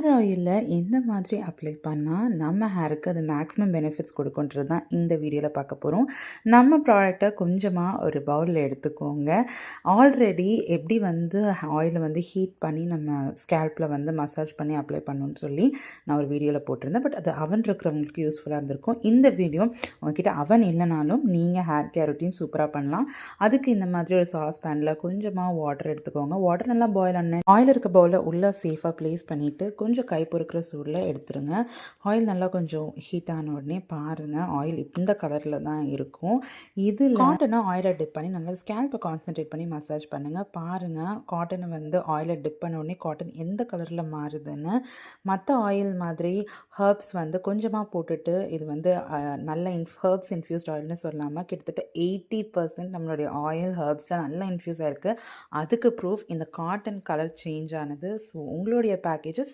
Hair ஆயிலில் எந்த மாதிரி அப்ளை பண்ணால் நம்ம ஹேருக்கு அது மேக்ஸிமம் பெனிஃபிட்ஸ் கொடுக்குன்றது தான் இந்த வீடியோவில் பார்க்க போகிறோம். நம்ம ப்ராடக்டை கொஞ்சமாக ஒரு பவுலில் எடுத்துக்கோங்க. ஆல்ரெடி எப்படி ஆயிலை ஹீட் பண்ணி நம்ம ஸ்கேல்பில் மசாஜ் பண்ணி அப்ளை பண்ணணும்னு சொல்லி நான் ஒரு வீடியோவில் போட்டிருந்தேன். பட் அது அவன் இருக்கிறவங்களுக்கு யூஸ்ஃபுல்லாக இருந்திருக்கும். இந்த வீடியோ உங்ககிட்ட அவன் இல்லைனாலும் நீங்கள் ஹேர் கேர் ரொட்டீன் சூப்பராக பண்ணலாம். அதுக்கு இந்த மாதிரி ஒரு சாஸ் பேனில் கொஞ்சமாக வாட்டர் எடுத்துக்கோங்க. வாட்டர் நல்லா பாயில் ஆன ஆயில் இருக்க பவுலில் உள்ளே சேஃபாக ப்ளேஸ் பண்ணிவிட்டு கொஞ்சம் கை பொறுக்கிற சூடில் எடுத்துருங்க. ஆயில் நல்லா கொஞ்சம் ஹீட் ஆன உடனே பாருங்கள், ஆயில் இந்த கலரில் தான் இருக்கும். இதில் காட்டனை ஆயிலை டிப் பண்ணி நல்லா ஸ்கேல்பை கான்சன்ட்ரேட் பண்ணி மசாஜ் பண்ணுங்கள். பாருங்கள், காட்டனை ஆயிலை டிப் பண்ண உடனே காட்டன் எந்த கலரில் மாறுதுன்னு. மற்ற ஆயில் மாதிரி ஹர்ப்ஸ் கொஞ்சமாக போட்டுட்டு இது நல்ல ஹர்ப்ஸ் இன்ஃப்யூஸ்ட் ஆயில்னு சொல்லாமல் கிட்டத்தட்ட 80% நம்மளுடைய ஆயில் ஹர்ப்ஸில் நல்லா இன்ஃப்யூஸ் ஆகிருக்கு. அதுக்கு ப்ரூஃப் இந்த காட்டன் கலர் சேஞ்ச் ஆனது. ஸோ உங்களுடைய பேக்கேஜை